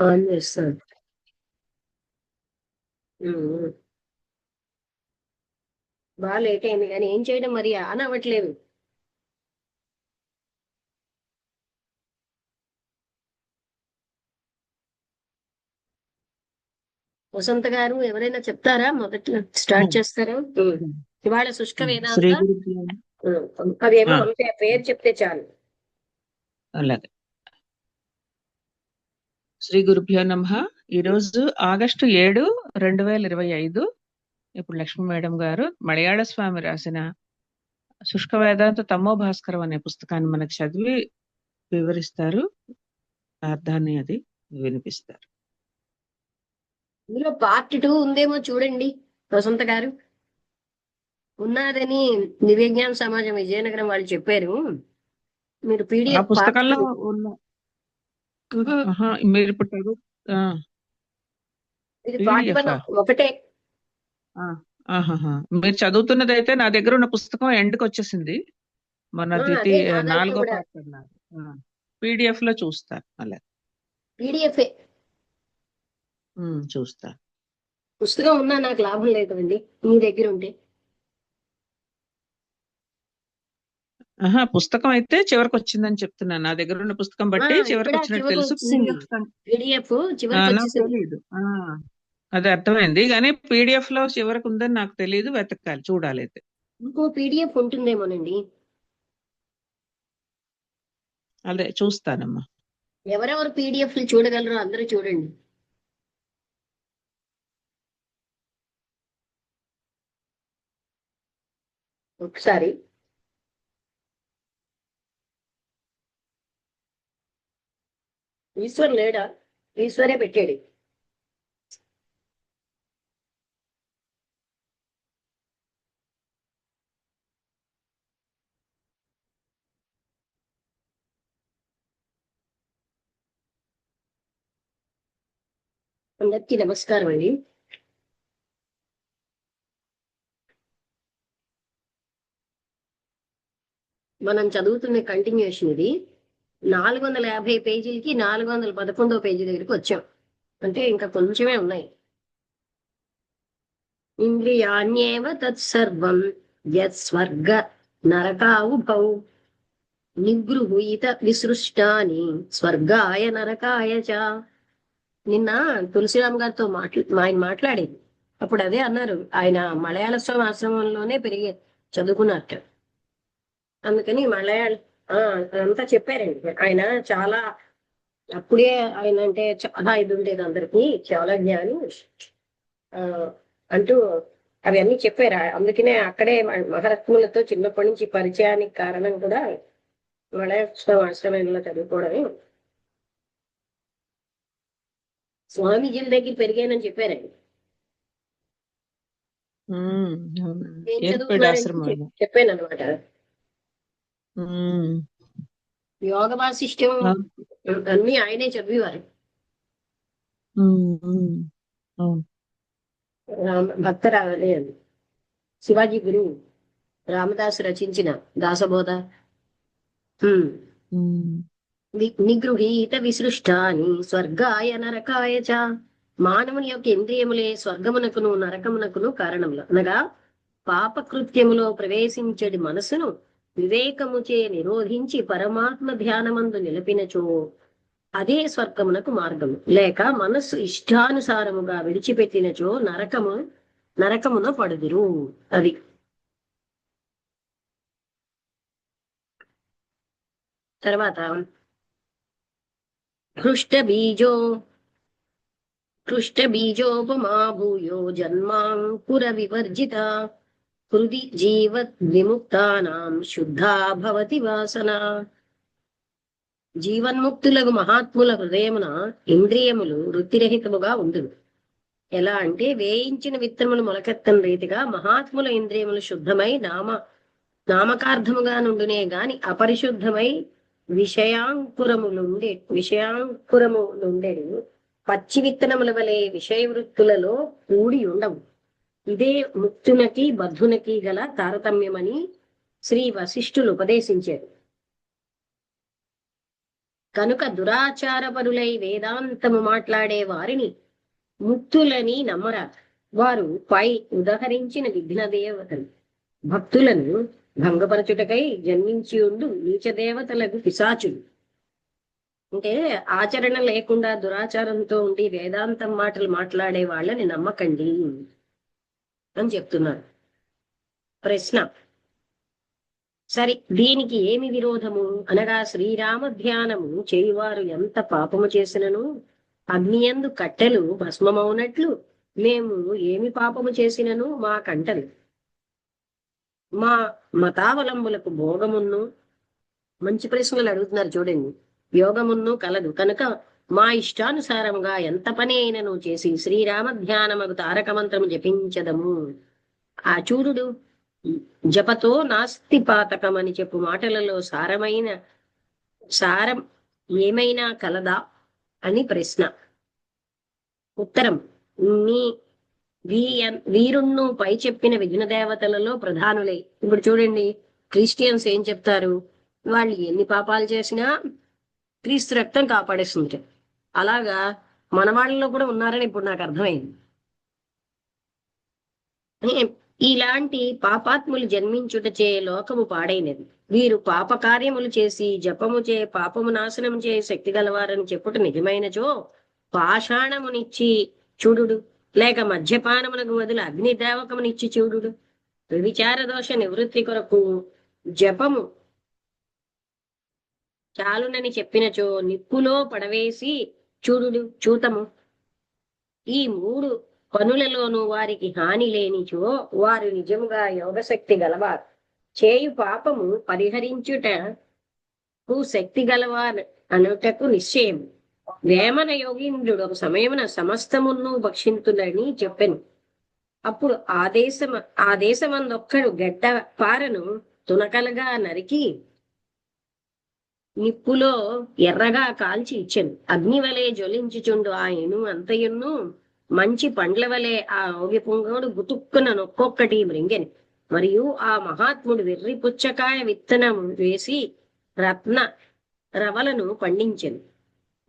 On చేస్తాను. బాగా late అయింది కానీ ఏం చేయడం, మరి ఆన్ అవ్వట్లేదు. వసంత గారు ఎవరైనా చెప్తారా, మొదట్లో స్టార్ట్ చేస్తారా? ఇవాళ శుష్క శ్రీ వేదాంత. గురుభ్యో అదేమో ఆ, అంతే, పేరు చెప్తే చాలు. అలాగే. శ్రీ గురుభ్యో నమః. ఈరోజు ఆగస్టు 7, 2025. ఇప్పుడు లక్ష్మీ మేడం గారు మలయాళ స్వామి రాసిన శుష్క వేదాంత తమో భాస్కరం అనే పుస్తకాన్ని మనకు చదివి వివరిస్తారు. అర్థాన్ని అది వినిపిస్తారు. ఇందులో పార్ట్ 2 ఉందేమో చూడండి వసంత గారు. ఉన్నారని దివ్యజ్ఞాన సమాజం విజయనగరం వాళ్ళు చెప్పారు. మీరు ఆ పీడిఎఫ్ పార్ట్ పుస్తకంలో 2. ఉన్న మీరు ఇప్పుడు ఇది పార్ట్ పీడిఎఫ్ 1 ఒకటే. మీరు చదువుతున్నది అయితే నా దగ్గర ఉన్న పుస్తకం ఎండ్కి వచ్చేసింది. మన అదే నా దాంట్లో నాలుగో కూడా పార్ట్ అన్నారు. పీడిఎఫ్ లో చూస్తారు. అలా పీడిఎఫ్ చూస్తా. పుస్తకం ఉన్నా నాకు లాభం లేదండి మీ దగ్గర ఉంటే. పుస్తకం అయితే చివరికి వచ్చిందని చెప్తున్నాను. నా దగ్గర ఉన్న పుస్తకం బట్టి చివరికి ఇక్కడ వచ్చినట్టు చివరికి తెలుసు. వచ్చింది. పీడిఎఫ్ చివరికి నాకు వచ్చేసింది. తెలియదు. అది అర్థమైంది కానీ పీడిఎఫ్ లో చివరికి ఉందని నాకు తెలియదు. వెతకాలి, చూడాలి అయితే. ఇంకో పీడిఎఫ్ ఉంటుందేమోనండి. అదే చూస్తానమ్మా. ఎవరెవరు పీడిఎఫ్లు చూడగలరో అందరూ చూడండి. ఒకసారి ఈశ్వర్ లేడా? ఈశ్వరే పెట్టాడు. అందరికీ నమస్కారం అండి. మనం చదువుతున్న కంటిన్యూషన్ ఇది. 450 పేజీలకి 411వ పేజీ దగ్గరికి వచ్చాం. అంటే ఇంకా కొంచెమే ఉన్నాయి. ఇంద్రియాణ్యేవ తత్సర్వం యత్స్వర్గ నరకావుభౌ నిగృహీత విసృష్టాని స్వర్గాయ నరకాయ చ. నిన్న తులసిరామ్ గారితో ఆయన మాట్లాడేది. అప్పుడు అదే అన్నారు, ఆయన మలయాళ స్వామి ఆశ్రమంలోనే పెరిగి చదువుకున్నట్ట. అందుకని అంతా చెప్పారండి. ఆయన చాలా అప్పుడే ఆయన అంటే చాలా ఇది ఉండేది, అందరికి చాలా జ్ఞాని ఆ అంటూ అవన్నీ చెప్పారు. అందుకనే అక్కడే మహారత్ములతో చిన్నప్పటి నుంచి పరిచయానికి కారణం కూడా మలయాళ ఆశ్రమంలో చదువుకోవడమే. స్వామీజీల దగ్గర పెరిగానని చెప్పారండి. ఏం ఏర్పేడు చదువుకున్నారంటే ఆశ్రమం. చెప్పాను అనమాట. యోగ వాసిష్టం అన్ని ఆయనే చదివేవారు. భక్తరాలే అది శివాజీ గురువు రామదాసు రచించిన దాసబోధ. నిగృహీత విసృష్టాని స్వర్గాయ నరకాయ చ. మానవుని యొక్క ఇంద్రియములే స్వర్గమునకును నరకమునకును కారణములు అనగా పాపకృత్యములో ప్రవేశించడి మనసును వివేకముచే నిరోధించి పరమాత్మ ధ్యానమందు నిలిపినచో అదే స్వర్గమునకు మార్గము. లేక మనస్సు ఇష్టానుసారముగా విడిచిపెట్టినచో నరకమున పడుదురు. అది తర్వాత హృష్టబీజో హృష్టబీజోపమా భూయో జన్మాంకుర వివర్జిత హృది జీవత్ విముక్తానాం శుద్ధా భవతి వాసన. జీవన్ముక్తులకు మహాత్ముల హృదయమున ఇంద్రియములు వృత్తిరహితముగా ఉండును. ఎలా అంటే వేయించిన విత్తనములు మొలకెత్తని రీతిగా మహాత్ముల ఇంద్రియములు శుద్ధమై నామకార్థముగా నుండునే గాని అపరిశుద్ధమై విషయాంకురములుండేడు పచ్చి విత్తనముల వలె విషయ వృత్తులలో కూడి ఉండవు. ఇదే ముక్తునకి బద్ధునకి గల తారతమ్యమని శ్రీ వశిష్ఠులు ఉపదేశించారు. కనుక దురాచారపరులై వేదాంతము మాట్లాడే వారిని ముక్తులని నమ్మరా. వారు పై ఉదహరించిన విఘ్న దేవతలు భక్తులను భంగపరచుటకై జన్మించి ఉండు నీచ దేవతలకు పిశాచులు. అంటే ఆచరణ లేకుండా దురాచారంతో ఉండి వేదాంతం మాటలు మాట్లాడే వాళ్ళని నమ్మకండి అని చెప్తున్నారు. ప్రశ్న: సరి దీనికి ఏమి విరోధము అనగా శ్రీరామ ధ్యానము చేయువారు ఎంత పాపము చేసినను అగ్నియందు కట్టెలు భస్మమవునట్లు మేము ఏమి పాపము చేసినను మా కంటలు మా మతావలంబులకు భోగమును. మంచి ప్రశ్నలు అడుగుతున్నారు చూడండి. యోగమును కలదు కనుక మా ఇష్టానుసారముగా ఎంత పని అయినను చేసి శ్రీరామ ధ్యానమగు తారక మంత్రము జపించదము. ఆ చూడు, జపతో నాస్తి పాతకం అని చెప్పు మాటలలో సారం ఏమైనా కలదా అని ప్రశ్న. ఉత్తరం: వీరుణ్ణు పై చెప్పిన విఘ్న దేవతలలో ప్రధానులే. ఇప్పుడు చూడండి, క్రిస్టియన్స్ ఏం చెప్తారు? వాళ్ళు ఎన్ని పాపాలు చేసినా క్రీస్తు రక్తం కాపాడేస్తుంది. అలాగా మన వాళ్ళలో కూడా ఉన్నారని ఇప్పుడు నాకు అర్థమైంది. ఇలాంటి పాపాత్ములు జన్మించుటచే లోకము పాడైనది. వీరు పాప కార్యములు చేసి జపము చే పాపము నాశనం చే శక్తి గలవారని చెప్పుట నిజమైనచో పాషాణమునిచ్చి చూడు, లేక మద్యపానమునకు బదులు అగ్నిద్రావకమునిచ్చి చూడు. వ్యభిచార దోష నివృత్తి కొరకు జపము చాలునని చెప్పినచో నిప్పులో పడవేసి చూడు చూతము. ఈ మూడు పనులలోనూ వారికి హాని లేనిచో వారు నిజముగా యోగశక్తి గలవారు. చేయు పాపము పరిహరించుటకు శక్తి గలవారు అనుటకు నిశ్చయం. వేమన యోగీంద్రుడు ఒక సమయమున సమస్తమును భక్షింతులని చెప్పెను. అప్పుడు ఆ దేశమందొక్కడు గడ్డ పారను తునకలుగా నరికి నిప్పులో ఎర్రగా కాల్చి ఇచ్చెను. అగ్ని వలె జ్వలించుచుండు ఆయను అంతయును మంచి పండ్ల వలె ఆ యోగి పుంగవుడు గుతుక్కున నొక్కొక్కటి మృంగెను. మరియు ఆ మహాత్ముడు వెర్రి పుచ్చకాయ విత్తనం వేసి రత్న రవలను పండించెను.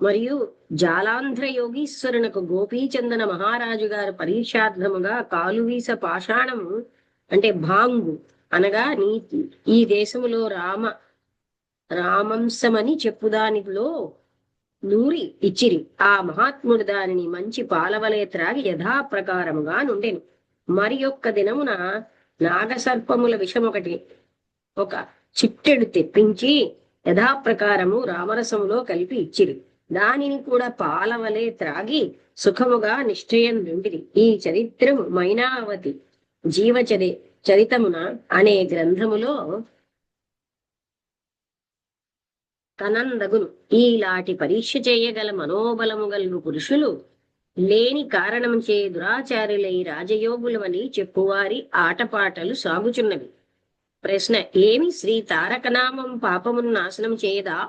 మరియు జాలాంధ్ర యోగీశ్వరునకు గోపీచందన మహారాజు గారు పరీక్షార్థముగా కాలువీస పాషాణము అంటే భాంగు అనగా నీతి ఈ దేశములో రామంశమని చెప్పుదానిలో నూరి ఇచ్చిరి. ఆ మహాత్ముడు దానిని మంచి పాలవలే త్రాగి యథాప్రకారముగా నుండెను. మరి ఒక్క దినమున నాగసర్పముల విషమొకటి ఒక చిట్టెడు తెప్పించి యథాప్రకారము రామరసములో కలిపి ఇచ్చిరి. దానిని కూడా పాలవలే త్రాగి సుఖముగా నిశ్చయం నుండిరి. ఈ చరిత్రము మైనావతి చరితమున అనే గ్రంథములో కనందగును. ఈలాంటి పరీక్ష చేయగల మనోబలము గల పురుషులు లేని కారణం చే దురాచారులై రాజయోగులమని చెప్పువారి ఆటపాటలు సాగుచున్నవి. ప్రశ్న: ఏమి శ్రీ తారకనామం పాపమును నాశనం చేయదా?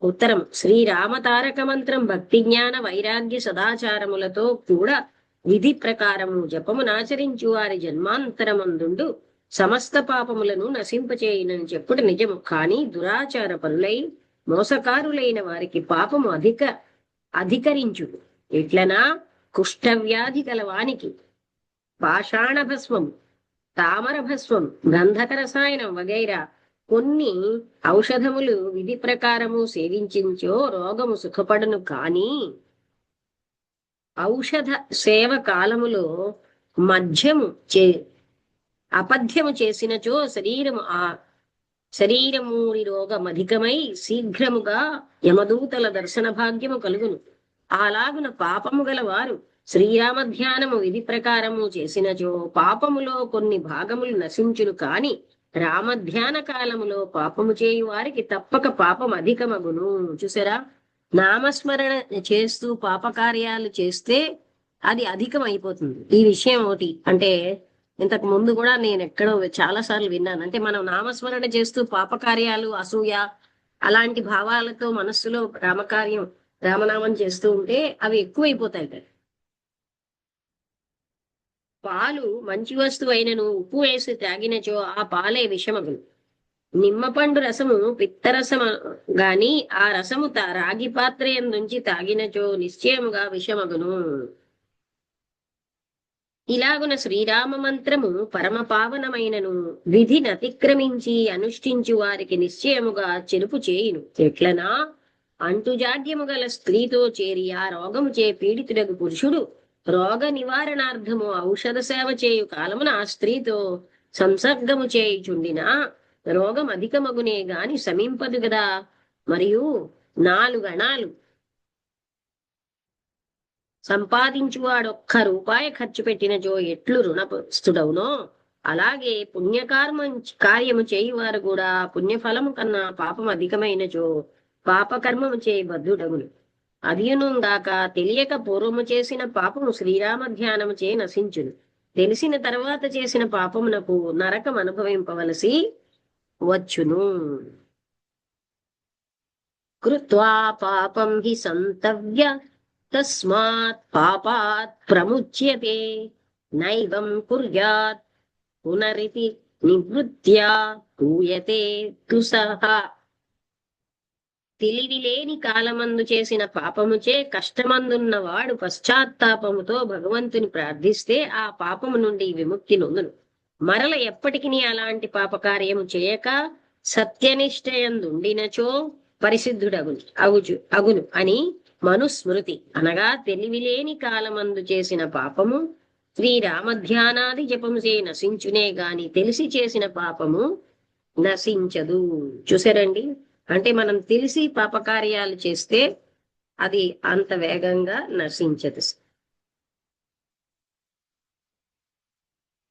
ఉత్తరం: శ్రీరామ తారక మంత్రం భక్తి జ్ఞాన వైరాగ్య సదాచారములతో కూడా విధి ప్రకారము జపమునాచరించు వారి జన్మాంతరమందుండు సమస్త పాపములను నశింపచేయునని చెప్పుడు నిజము. కాని దురాచార పరులై మోసకారులైన వారికి పాపము అధికరించు. ఇట్లనా కుష్ఠవ్యాధి కలవానికి పాషాణ భస్మం, తామర భస్మం, గంధక రసాయనం వగైరా కొన్ని ఔషధములు విధి ప్రకారము సేవించించో రోగము సుఖపడును. కాని ఔషధ సేవ కాలములో అపథ్యము చేసినచో శరీరమూరి రోగమధికమై శీఘ్రముగా యమదూతల దర్శన భాగ్యము కలుగును. అలాగున పాపము గల వారు శ్రీరామ ధ్యానము విధి ప్రకారము చేసినచో పాపములో కొన్ని భాగములు నశించును. కాని రామధ్యాన కాలములో పాపము చేయు వారికి తప్పక పాపం అధికమగును. చూసారా, నామస్మరణ చేస్తూ పాపకార్యాలు చేస్తే అది అధికం అయిపోతుంది. ఈ విషయం ఒకటి అంటే ఇంతకు ముందు కూడా నేను ఎక్కడో చాలా సార్లు విన్నాను. అంటే మనం నామస్మరణ చేస్తూ పాపకార్యాలు, అసూయ అలాంటి భావాలతో మనస్సులో రామనామం చేస్తూ ఉంటే అవి ఎక్కువైపోతాయి. పాలు మంచి వస్తువు అయినను ఉప్పు వేసి తాగినచో ఆ పాలే విషమగును. నిమ్మపండు రసము పిత్తరసము గాని ఆ రసము రాగి పాత్ర యందుంచి తాగినచో నిశ్చయముగా విషమగును. ఇలాగున శ్రీరామ మంత్రము పరమ పావనమైనను విధిని అతిక్రమించి అనుష్ఠించు వారికి నిశ్చయముగా చెలుపు చేయును. ఎట్లనా అంటుజాడ్యము గల స్త్రీతో చేరి ఆ రోగము చే పీడితుడగు పురుషుడు రోగ నివారణార్థము ఔషధ సేవ చేయు కాలమున ఆ స్త్రీతో సంసర్గము చేయుచుండినా రోగం అధికమగునే గాని శమింపదు గదా. మరియు 4 అణాలు సంపాదించువాడొక్క రూపాయి ఖర్చు పెట్టినచో ఎట్లు రుణస్థుడవునో అలాగే కార్యము చేయువారు కూడా పుణ్యఫలము కన్నా పాపం అధికమైనచో పాపకర్మము చేయి బద్ధుడగును. అదియునుగాక తెలియక పూర్వము చేసిన పాపము శ్రీరామ ధ్యానము చే నశించును. తెలిసిన తర్వాత చేసిన పాపమునకు నరకం అనుభవింపవలసి వచ్చును. కృత్వా పాపం హి సంతవ్య తస్మాత్ పాపాత్ ప్రముచ్యతే నైవం కుర్యాత్ పునరితి నివృత్త్యా పూయతే తుసః. తెలివిలేని కాలమందు చేసిన పాపముచే కష్టమందున్నవాడు పశ్చాత్తాపముతో భగవంతుని ప్రార్థిస్తే ఆ పాపము నుండి విముక్తి నొందును. మరల ఎప్పటికి అలాంటి పాపకార్యము చేయక సత్యనిష్టయందుండినచో అగును అని మనుస్మృతి. అనగా తెలివిలేని కాలమందు చేసిన పాపము శ్రీరామధ్యానాది జపముచే నశించునే గాని తెలిసి చేసిన పాపము నశించదు. చూసారండి, అంటే మనం తెలిసి పాపకార్యాలు చేస్తే అది అంత వేగంగా నశించదు.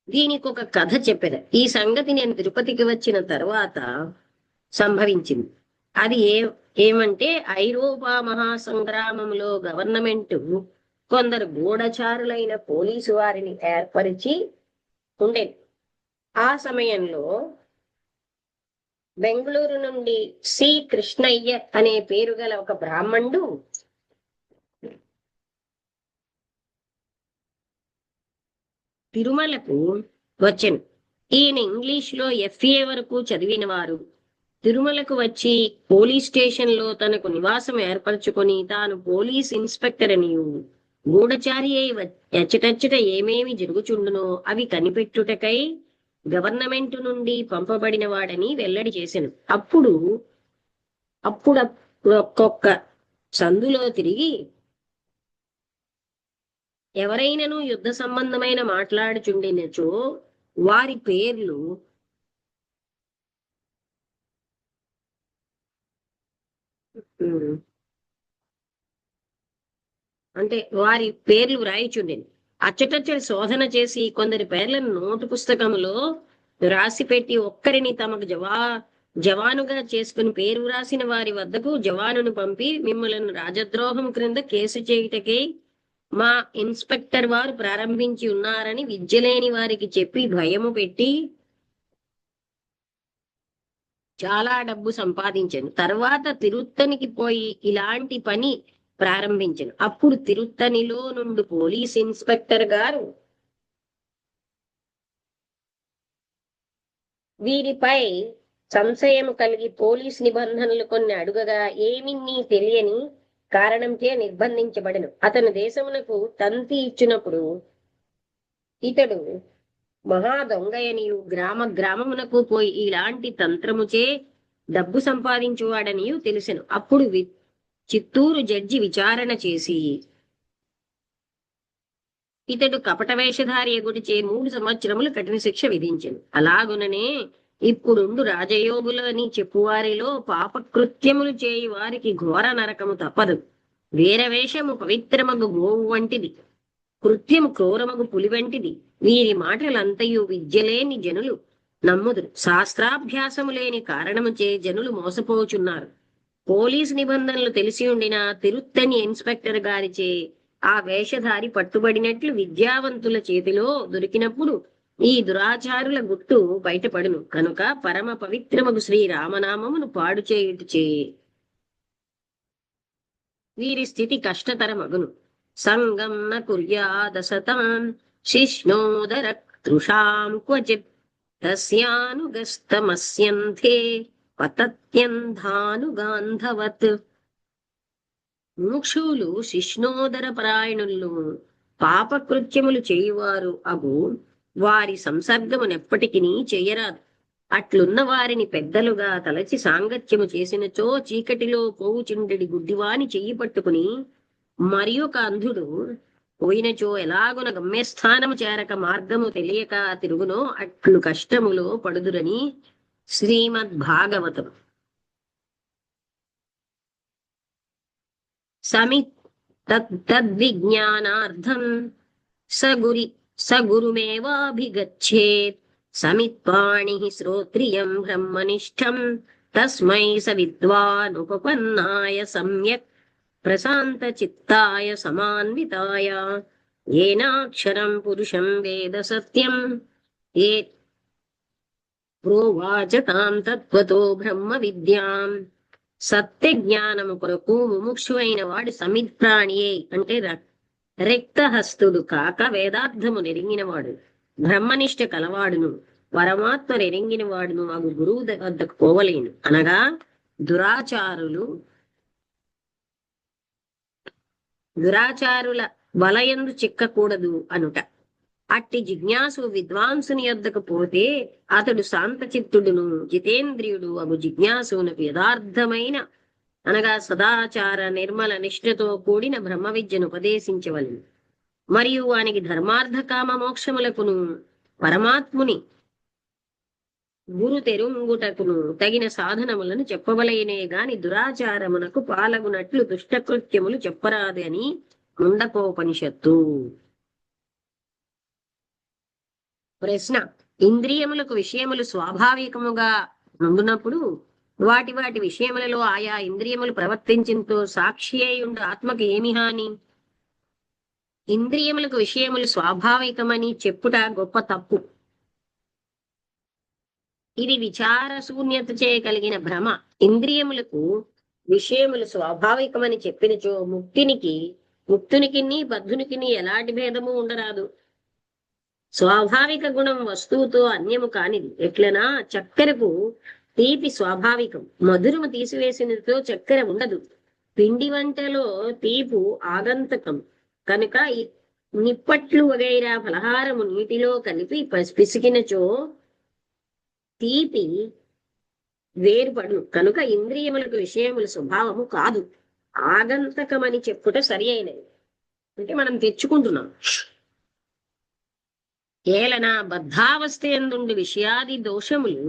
దీనికి ఒక కథ చెప్పేది. ఈ సంగతి నేను తిరుపతికి వచ్చిన తర్వాత సంభవించింది. అది ఏమంటే ఐరోపా మహాసంగ్రామంలో గవర్నమెంట్ కొందరు గూఢచారులైన పోలీసు వారిని ఏర్పరిచి ఉండేది. ఆ సమయంలో బెంగళూరు నుండి సి కృష్ణయ్య అనే పేరు గల ఒక బ్రాహ్మణుడు తిరుమలకు వచ్చెను. ఈయన ఇంగ్లీష్లో FA వరకు చదివిన వారు. తిరుమలకు వచ్చి పోలీస్ స్టేషన్ లో తనకు నివాసం ఏర్పరచుకొని తాను పోలీస్ ఇన్స్పెక్టర్ అనియు గూఢచారి అయి ఎచ్చటచ్చట ఏమేమి జరుగుచుండునో అవి కనిపెట్టుటకై గవర్నమెంట్ నుండి పంపబడిన వాడని వెల్లడి చేసెను. అప్పుడు ఒక్కొక్క సందులో తిరిగి ఎవరైనను యుద్ధ సంబంధమైన మాట్లాడుచుండినచో వారి పేర్లు వ్రాయిచుండేది. అచ్చటచ్చటి శోధన చేసి కొందరి పేర్లను నోటు పుస్తకములో రాసి పెట్టి ఒక్కరిని తమకు జవానుగా చేసుకుని పేరు రాసిన వారి వద్దకు జవానును పంపి మిమ్మలను రాజద్రోహం క్రింద కేసు చేయుటకై మా ఇన్స్పెక్టర్ వారు ప్రారంభించి ఉన్నారని విద్యలేని వారికి చెప్పి భయము పెట్టి చాలా డబ్బు సంపాదించాను. తర్వాత తిరుత్తనికి పోయి ఇలాంటి పని ప్రారంభించాను. అప్పుడు తిరుత్తనిలో నుండి పోలీస్ ఇన్స్పెక్టర్ గారు వీరిపై సంశయం కలిగి పోలీస్ నిబంధనలు కొన్ని అడుగగా ఏమీ తెలియని కారణంచే నిర్బంధించబడను. అతను దేశమునకు తంతి ఇచ్చినప్పుడు ఇతడు మహా దొంగయనియు గ్రామమునకు పోయి ఇలాంటి తంత్రముచే డబ్బు సంపాదించువాడనియు తెలిసెను. అప్పుడు చిత్తూరు జడ్జి విచారణ చేసి ఇతడు కపట వేషధారి ఎగుటిచే 3 సంవత్సరములు కఠిన శిక్ష విధించెను. అలాగుననే ఇప్పుడుండు రాజయోగులని చెప్పువారిలో పాపకృత్యములు చేయి వారికి ఘోర నరకము తప్పదు. వీరవేషము పవిత్రమగు గోవు వంటిది, కృత్యము క్రూరమగు పులి వంటిది. వీరి మాటలంతయు విద్యలేని జనులు నమ్ముదురు. శాస్త్రాభ్యాసము లేని కారణముచే జనులు మోసపోచున్నారు. పోలీసు నిబంధనలు తెలిసి ఉండిన తిరుత్తని ఇన్స్పెక్టర్ గారిచే ఆ వేషధారి పట్టుబడినట్లు విద్యావంతుల చేతిలో దొరికినప్పుడు ఈ దురాచారుల గుట్టు బయటపడును. కనుక పరమ పవిత్రమగు శ్రీరామనామమును పాడు చేయుటచే వీరి స్థితి కష్టతరమగును. సంగం న కుర్యాద సతాన్ శిష్ణోదర తృషాం క్వచిత్ తస్యానుగస్తమస్యంతే పతత్యంధానుగాంధవత్. ముముక్షువులు శిష్ణోదర పరాయణులు పాపకృత్యములు చేయువారు అగు వారి సంసర్గమునెప్పటికీ చెయ్యరాదు. అట్లున్న వారిని పెద్దలుగా తలచి సాంగత్యము చేసినచో చీకటిలో పోవు చిండెడి గుడ్డివాని చెయ్యి పట్టుకుని మరి ఒక అంధుడు పోయినచో ఎలాగున గమ్యస్థానము చేరక మార్గము తెలియక తిరుగునో అట్లు కష్టములో పడుదురని శ్రీమద్భాగవతం. తద్విజ్ఞానార్థం సగురుమేవాభిగచ్చేత్. సమిత్పాణి శ్రోత్రియం బ్రహ్మనిష్టం తస్మై స విద్వానుపపన్నాయ సమ్యక్ ప్రశాంత చిత్తాయ సమాన్వితాయ. ఏనాక్షరం పురుషం వేద సత్యం ఏ ప్రోవాచ తాం తత్వతో బ్రహ్మ విద్యాం. సత్య జ్ఞానము కొరకు ముముక్షువైన వాడు సమిత్ప్రాణియే అంటే రక్తహస్తుడు కాక వేదార్థము నెరింగినవాడు, బ్రహ్మనిష్ట కలవాడును, పరమాత్మ నెరింగిన వాడును అగు గురువు వద్దకు పోవలేను. అనగా దురాచారుల వలయందు చిక్కకూడదు అనుట. అట్టి జిజ్ఞాసు విద్వాంసుని యొద్దకు పోతే అతడు శాంతచిత్తుడును జితేంద్రియుడు అగు జిజ్ఞాసునకు యథార్థమైన అనగా సదాచార నిర్మల నిష్ఠతో కూడిన బ్రహ్మ విద్యను ఉపదేశించవలెను. మరియు వానికి ధర్మార్థ కామ మోక్షములకును పరమాత్ముని గురు తెరుంగుటకును తగిన సాధనములను చెప్పవలయనే గాని దురాచారమునకు పాలగునట్లు దుష్టకృత్యములు చెప్పరాదు అని ముండకోపనిషత్తు. ప్రశ్న: ఇంద్రియములకు విషయములు స్వాభావికముగా నుండునప్పుడు వాటి వాటి విషయములలో ఆయా ఇంద్రియములు ప్రవర్తించింతో సాక్షి అయ్యుండు ఆత్మకు ఏమి హాని? ఇంద్రియములకు విషయములు స్వాభావికమని చెప్పుట గొప్ప తప్పు. ఇది విచార శూన్యత చేయగలిగిన భ్రమ. ఇంద్రియములకు విషయములు స్వాభావికమని చెప్పినచో ముక్తునికి బద్ధునికి ఎలాంటి భేదము ఉండరాదు. స్వాభావిక గుణం వస్తువుతో అన్యము కానిది. ఎట్లనా చక్కెరకు తీపి స్వాభావికం, మధురము తీసివేసినతో చక్కెర ఉండదు. పిండి వంటలో తీపు ఆగంతకం కనుక నిప్పట్లు వగైరా ఫలహారము నీటిలో కలిపి పిసికినచో తీపి వేరుపడు. కనుక ఇంద్రియములకు విషయముల స్వభావము కాదు, ఆగంతకమని చెప్పుట సరి అయినది. అంటే మనం తెచ్చుకుంటున్నాం. ఏలన బద్ధావస్థ యందుండి విషయాది దోషములు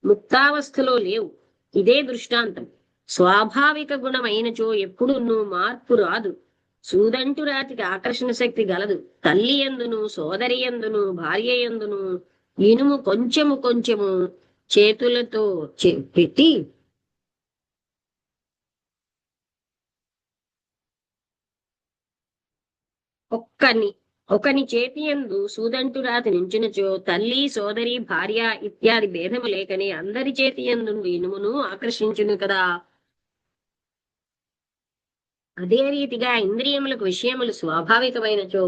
ముక్తావస్థలో లేవు. ఇదే దృష్టాంతం. స్వాభావిక గుణమైనచో ఎప్పుడు మార్పు రాదు. సూదంటు రాతికి ఆకర్షణ శక్తి గలదు. తల్లి యందును, సోదరి యందును, భార్య యందును ఇనుము కొంచెము కొంచెము చేతులతో పెట్టి ఒకని చేతి యందు సూదంటు రాతి నుంచినచో తల్లి, సోదరి, భార్య ఇత్యాది భేదము లేకనే అందరి చేతి యందు ఇనుమును ఆకర్షించును కదా. అదే రీతిగా ఇంద్రియములకు విషయములు స్వాభావికమైనచో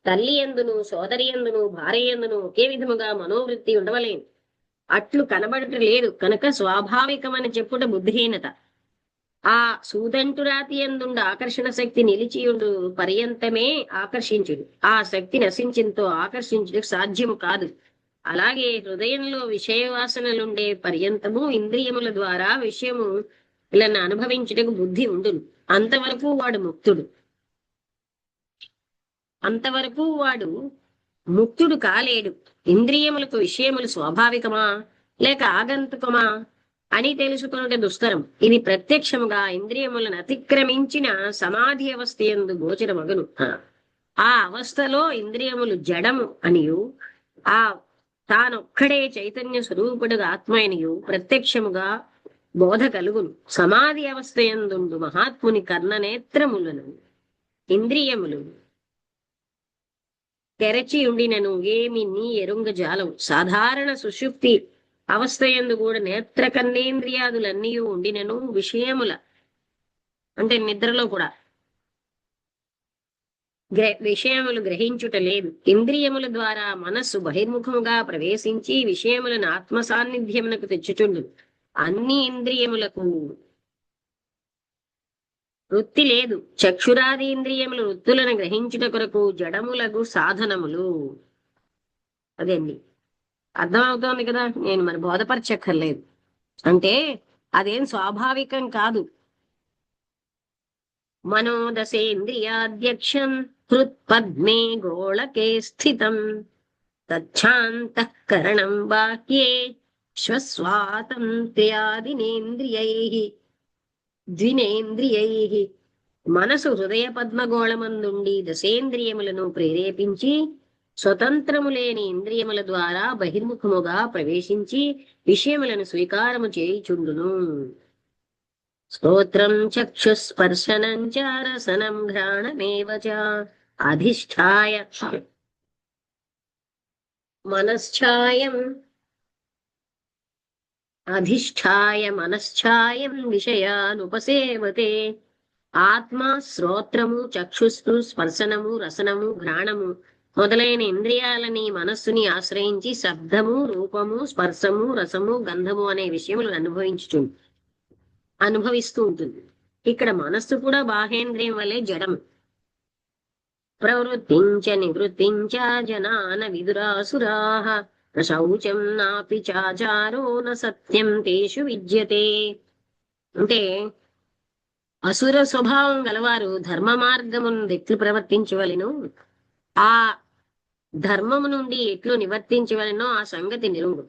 తల్లి యందును, సోదరి యందును, భార్య యందును ఒకే విధముగా మనోవృత్తి ఉండవలేను. అట్లు కనబడట లేదు కనుక స్వాభావికమని చెప్పుట బుద్ధిహీనత. ఆ సూదంటు రాతి యందుండు ఆకర్షణ శక్తి నిలిచియుండు పర్యంతమే ఆకర్షించుడు. ఆ శక్తి నశించింతో ఆకర్షించుటకు సాధ్యము కాదు. అలాగే హృదయంలో విషయవాసనలుండే పర్యంతము ఇంద్రియముల ద్వారా విషయములను అనుభవించుటకు బుద్ధి ఉండును. అంతవరకు వాడు ముక్తుడు కాలేడు. ఇంద్రియములకు విషయములు స్వాభావికమా లేక ఆగంతుకమా అని తెలుసుకున్నట దుస్తరం. ఇది ప్రత్యక్షముగా ఇంద్రియములను అతిక్రమించిన సమాధి అవస్థ యందు గోచరమగును. ఆ అవస్థలో ఇంద్రియములు జడము అనియు తానొక్కడే చైతన్య స్వరూపుడుగా ఆత్మయనియు ప్రత్యక్షముగా బోధ కలుగును. సమాధి అవస్థ యందుండు మహాత్ముని కర్ణనేత్రములను ఇంద్రియములు తెరచి ఉండినను ఏమి నీ ఎరుంగ జాలవు. సాధారణ సుషుప్తి అవస్థయందు కూడా నేత్ర కర్ణేంద్రియాదులన్నీ ఉండినను విషయముల అంటే నిద్రలో కూడా విషయములు గ్రహించుట లేదు. ఇంద్రియముల ద్వారా మనస్సు బహిర్ముఖముగా ప్రవేశించి విషయములను ఆత్మ సాన్నిధ్యమునకు తెచ్చుచుండు. అన్ని ఇంద్రియములకు వృత్తి లేదు. చక్షురాది ఇంద్రియములు వృత్తులను గ్రహించుట కొరకు జడములకు సాధనములు. అదండి, అర్థమవుతోంది కదా. నేను మరి బోధపరచక్కర్లేదు. అంటే అదేం స్వాభావికం కాదు. మనోదశేంద్రియాధ్యక్షం హృత్పద్మే గోళకే స్థితం తచ్ఛాంతఃకరణం బాహ్యే శ్వస్వాతంత్ర్యాదినేంద్రియైః ద్వినేంద్రియైః. మనసు హృదయ పద్మగోళమందుండి దశేంద్రియములను ప్రేరేపించి స్వతంత్రము లేని ఇంద్రియముల ద్వారా బహిర్ముఖముగా ప్రవేశించి విషయములను స్వీకారము చేయుచుండును. స్తోత్రం చక్షుస్పర్శనం చ రసనం ఘ్రాణమేవ చ అధిష్ఠాయ మనశ్చాయం విషయానుపసేవతే. ఆత్మ, శ్రోత్రము, చక్షుస్సు, స్పర్శనము, రసనము, ఘ్రాణము మొదలైన ఇంద్రియాలని మనస్సుని ఆశ్రయించి శబ్దము, రూపము, స్పర్శము, రసము, గంధము అనే విషయములను అనుభవిస్తూ ఉంటుంది. ఇక్కడ మనస్సు కూడా బాహేంద్రియం వలె జడం. ప్రవృత్తించ నివృత్తించ జనాన విదురాసురాః న శౌచం నాపి చాచారో న సత్యం తేషు విద్యతే. అంటే అసుర స్వభావం గలవారు ధర్మ మార్గమును ఎట్లు ప్రవర్తించవలెను, ఆ ధర్మము నుండి ఎట్లు నివర్తించవలెనో ఆ సంగతి నిరుంగు.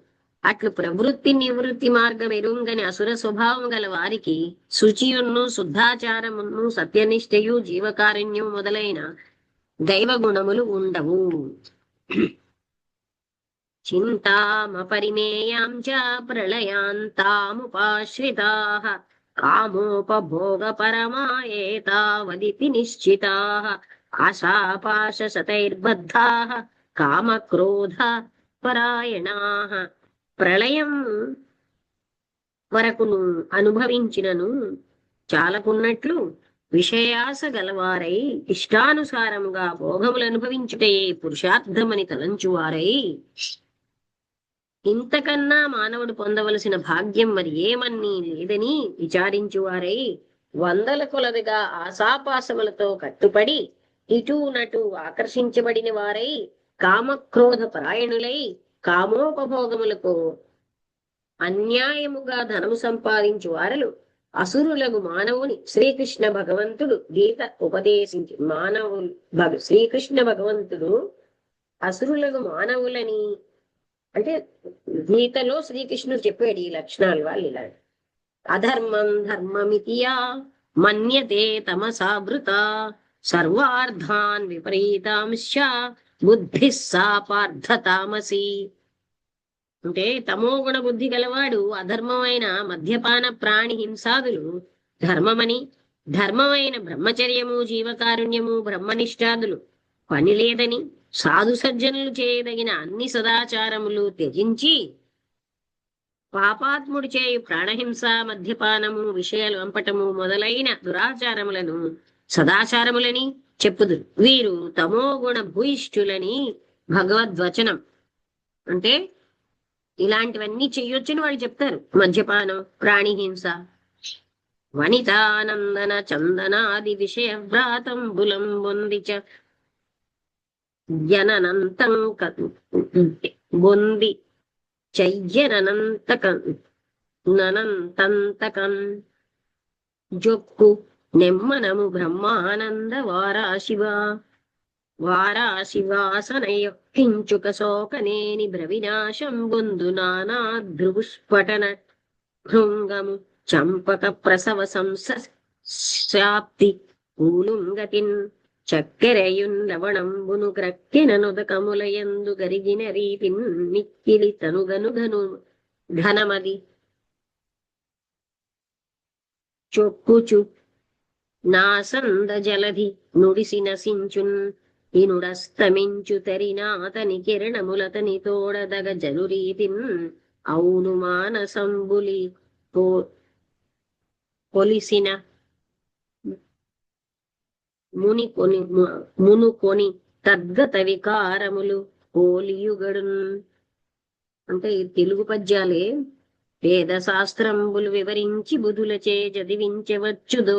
అట్లు ప్రవృత్తి నివృత్తి మార్గం ఎరుంగని అసుర స్వభావం గల వారికి శుచియును, శుద్ధాచారమును, సత్యనిష్టయు, జీవకారుణ్యం మొదలైన దైవ గుణములు ఉండవు. చింతామపరిమేయాం చ ప్రళయాంతాముపాశ్రితాః కామోపభోగ పరమాయేతావదితి నిశ్చితాః ఆశాపాశశతైర్బద్ధాః కామక్రోధ పరాయణాః. ప్రళయం వరకును అనుభవించినను చాలకున్నట్లు విషయాస గలవారై ఇష్టానుసారముగా భోగములు అనుభవించుటే పురుషార్థమని తలంచువారై ఇంతకన్నా మానవుడు పొందవలసిన భాగ్యం మరి ఏమన్నీ లేదని విచారించువారై వందల కొలదిగా ఆశాపాసములతో కట్టుపడి ఇటూనటు ఆకర్షించబడిన వారై కామక్రోధ పరాయణులై కామోపభోగములకు అన్యాయముగా ధనము సంపాదించు వారలు అసురులకు మానవుని శ్రీకృష్ణ భగవంతుడు గీత ఉపదేశించి శ్రీకృష్ణ భగవంతుడు అసురులకు మానవులని అంటే గీతలో శ్రీకృష్ణుడు చెప్పాడు ఈ లక్షణాలు. వాళ్ళు ఇలా అధర్మం ధర్మమితియా మన్యతే తమసావృత సర్వార్థాన్ విపరీతాంశ బుద్ధి సా పార్థ తామసి. అంటే తమోగుణ బుద్ధి గలవాడు అధర్మమైన మద్యపాన ప్రాణి హింసాదులు ధర్మమని, ధర్మమైన బ్రహ్మచర్యము, జీవకారుణ్యము, బ్రహ్మనిష్టాదులు పని లేదని, సాధు సజ్జనులు చేయదగిన అన్ని సదాచారములు త్యజించి పాపాత్ముడు చేయు ప్రాణహింస, మద్యపానము, విషయాలు వంపటము మొదలైన దురాచారములను సదాచారములని చెప్పుదురు. వీరు తమోగుణ భూయిష్ఠులని భగవద్వచనం. అంటే ఇలాంటివన్నీ చెయ్యొచ్చని వాళ్ళు చెప్తారు. మద్యపానం, ప్రాణిహింస, వనితానందన చందనాది విషయ వ్రాతం బులం బొందిచ జననంతం బొంది ననంతంతకం జొక్కు నెమ్మనము బ్రహ్మానంద వారాశివాసనయొక్కించుక శోకనేని భ్రవినాశం బొందు నానా ధ్రువుష్పటన భృంగము చంపక ప్రసవ సంశాప్తి ఊలుంగతిన్ చక్కెరయున్ లవణంబును క్రక్కెన నుదకములయందు గరిగిన రీతిన్ మిక్కిలి తనుగనుగను ఘనమది చొక్కుచు నాసంద జలధి నుడిసి నసించున్ ఇనుడస్తమించు తరినాతని కిరణములతని తోడదగ జనురీతిన్ అవును మానసంబులి పొలిసిన మునుకొని తద్గత వికారములు పోలియుగడున్. అంటే ఈ తెలుగు పద్యాలే వేద శాస్త్రంబులు వివరించి బుధులచే చదివించవచ్చుదో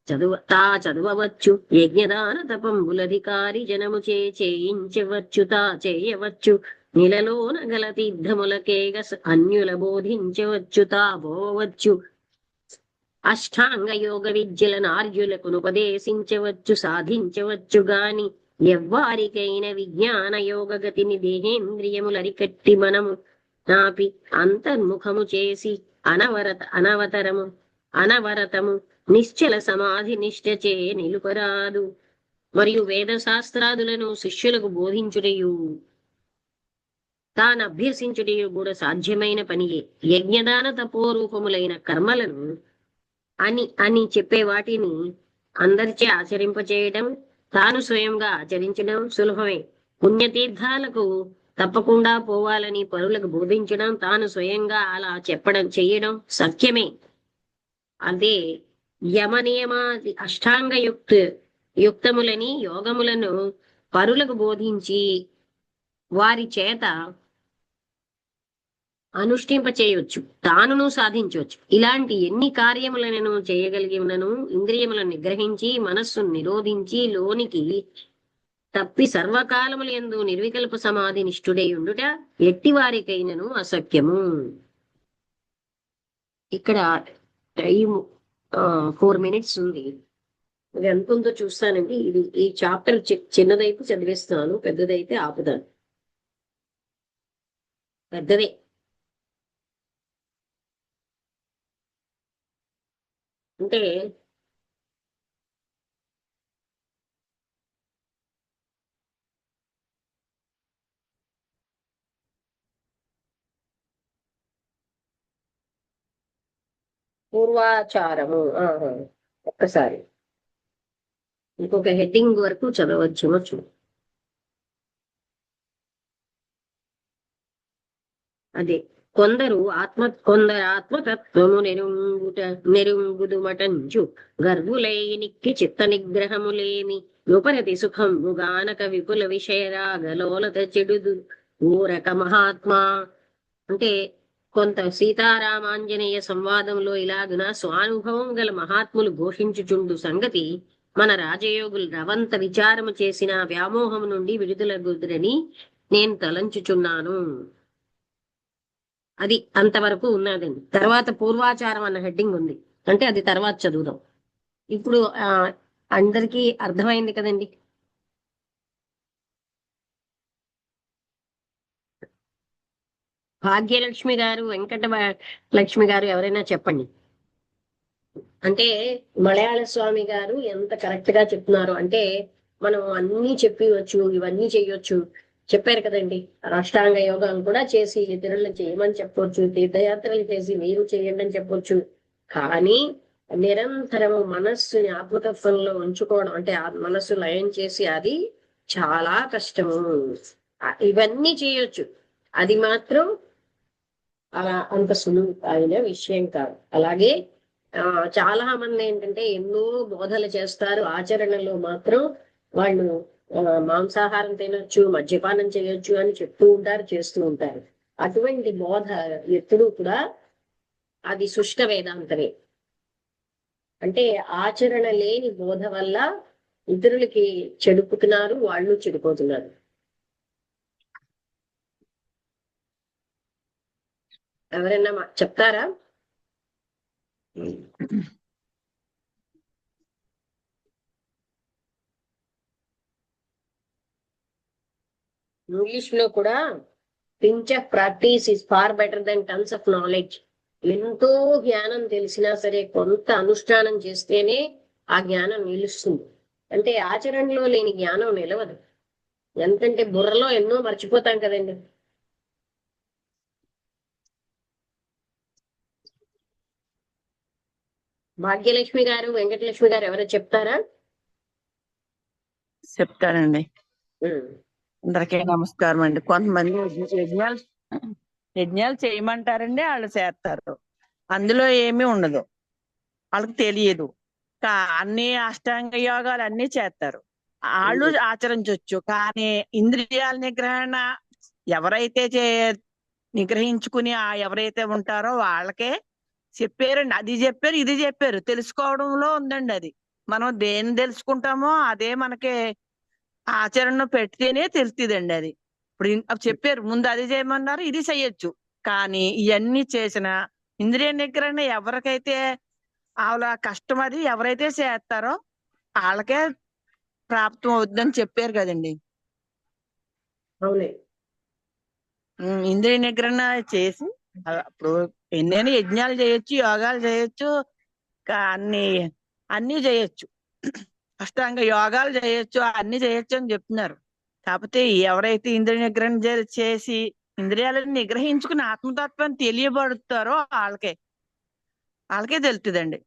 చదవవచ్చు. యజ్ఞదాన తపంబులధికారి జనముచే చేయించవచ్చు చేయవచ్చు. నిలలోన గల తీర్థములకేగ అన్యుల బోధించవచ్చు పోవచ్చు. అష్టాంగ యోగ విద్యలను ఆర్యులకు ఉపదేశించవచ్చు సాధించవచ్చు గాని ఎవ్వారికైన విజ్ఞాన యోగ గతిని దేహేంద్రియములరికట్టి మనము నాపి అంతర్ముఖము చేసి అనవరతము నిశ్చల సమాధి నిష్ఠచే నిలుపరాదు. మరియు వేద శాస్త్రాదులను శిష్యులకు బోధించుటయు తాను అభ్యసించుటయు కూడా సాధ్యమైన పనియే. యజ్ఞదాన తపోరూపములైన కర్మలను అని చెప్పే వాటిని అందరిచే ఆచరింపచేయడం, తాను స్వయంగా ఆచరించడం సులభమే. పుణ్యతీర్థాలకు తప్పకుండా పోవాలని పరులకు బోధించడం, తాను స్వయంగా అలా చేయడం సత్యమే. అదే యమనియమాది అష్టాంగ యుక్తములని యోగములను పరులకు బోధించి వారి చేత అనుష్ఠింప చేయవచ్చు, తానును సాధించవచ్చు. ఇలాంటి ఎన్ని కార్యములను చేయగలిగినను ఇంద్రియములను నిగ్రహించి మనస్సును నిరోధించి లోనికి తప్పి సర్వకాలములు యందు నిర్వికల్ప సమాధి నిష్ఠుడై ఉండుట ఎట్టివారికైనను అసఖ్యము. ఇక్కడ టైం 4 minutes ఉంది. ఇది ఎంత ఉందో చూస్తానండి. ఈ చాప్టర్ చిన్నదైతే చదివేస్తాను, పెద్దదైతే ఆపుతాను. పెద్దదే. అంటే పూర్వాచారము ఒక్కసారి ఇంకొక హెడ్డింగ్ వరకు చదవచ్చునో చూ. అదే కొందరు ఆత్మతత్వము నెరుంగుదుమటంచు గర్భులైనికి చిత్త నిగ్రహములేమి ఉపరతి సుఖము గానక విపుల విషయరాగలోలత చెడుదు ఊరక మహాత్మా. అంటే కొంత సీతారామాంజనేయ సంవాదంలో ఇలాగున స్వానుభవం గల మహాత్ములు ఘోషించుచుండు సంగతి మన రాజయోగులు రవంత విచారము చేసిన వ్యామోహం నుండి విడుదలగుదురని నేను తలంచుచున్నాను. అది అంతవరకు ఉన్నదండి. తర్వాత పూర్వాచారం అన్న హెడ్డింగ్ ఉంది, అంటే అది తర్వాత చదువుదాం. ఇప్పుడు అందరికీ అర్థమైంది కదండి. భాగ్యలక్ష్మి గారు, వెంకట లక్ష్మి గారు ఎవరైనా చెప్పండి. అంటే మలయాళ స్వామి గారు ఎంత కరెక్ట్ గా చెప్తున్నారు అంటే, మనం అన్ని చెప్పవచ్చు, ఇవన్నీ చెయ్యొచ్చు చెప్పారు కదండి. అష్టాంగ యోగాలు కూడా చేసి ఇతరులను చేయమని చెప్పొచ్చు, తీర్థయాత్రలు చేసి మీరు చేయండి అని చెప్పొచ్చు. కానీ నిరంతరము మనస్సుని ఆత్మతత్వంలో ఉంచుకోవడం, అంటే ఆ మనస్సు లయం చేసి, అది చాలా కష్టము. ఇవన్నీ చేయొచ్చు, అది మాత్రం అలా అంత సులువు అయిన విషయం కాదు. అలాగే చాలా మంది ఏంటంటే ఎన్నో బోధలు చేస్తారు, ఆచరణలో మాత్రం వాళ్ళు మాంసాహారం తినొచ్చు, మద్యపానం చేయొచ్చు అని చెప్తూ ఉంటారు, చేస్తూ ఉంటారు. అటువంటి బోధ ఎప్పుడూ కూడా అది శుష్క వేదాంతమే. అంటే ఆచరణ లేని బోధ వల్ల ఇతరులకి చెడుపుతున్నారు, వాళ్ళు చెడిపోతున్నారు. ఎవరైనా చెప్తారా? ఇంగ్లీష్ లో కూడా pinch of practice is far better than tons of knowledge. ఎంతో జ్ఞానం తెలిసినా సరే కొంత అనుష్ఠానం చేస్తేనే ఆ జ్ఞానం నిలుస్తుంది. అంటే ఆచరణలో లేని జ్ఞానం నిలవదు. ఎంతంటే బుర్రలో ఎన్నో మర్చిపోతాం కదండి. భాగ్యలక్ష్మి గారు, వెంకటలక్ష్మి గారు ఎవరో చెప్తారా? చెప్తానండి. అందరికీ నమస్కారం అండి. కొంతమంది యజ్ఞాలు చేయమంటారండి, వాళ్ళు చేస్తారు, అందులో ఏమీ ఉండదు, వాళ్ళకి తెలియదు. అన్ని అష్టాంగ యోగాలు అన్ని చేస్తారు, వాళ్ళు ఆచరించవచ్చు. కానీ ఇంద్రియాల నిగ్రహణ ఎవరైతే నిగ్రహించుకుని ఎవరైతే ఉంటారో వాళ్ళకే చెప్పారండి. అది చెప్పారు, ఇది చెప్పారు, తెలుసుకోవడంలో ఉందండి. అది మనం దేన్ని తెలుసుకుంటామో అదే మనకి ఆచరణ పెడితేనే తెలుస్తుందండి. అది ఇప్పుడు చెప్పారు, ముందు అది చేయమన్నారు, ఇది చెయ్యొచ్చు. కానీ ఇవన్నీ చేసిన ఇంద్రియ నిగ్రహణ ఎవరికైతే అలా కష్టం అది ఎవరైతే చేస్తారో వాళ్ళకే ప్రాప్తం అవుతుందని చెప్పారు కదండి. అవునే. ఇంద్రియ నిగ్రహణ చేసి అప్పుడు ఎన్నైనా యజ్ఞాలు చేయొచ్చు, యోగాలు చేయొచ్చు, అన్ని అన్ని చేయొచ్చు, అష్టాంగ యోగాలు చేయొచ్చు, అన్ని చేయొచ్చు అని చెప్తున్నారు. కాకపోతే ఎవరైతే ఇంద్రియ నిగ్రహణ చేసి ఇంద్రియాలను నిగ్రహించుకుని ఆత్మతత్వాన్ని తెలియబడుతారో వాళ్ళకే తెలుస్తుందండి.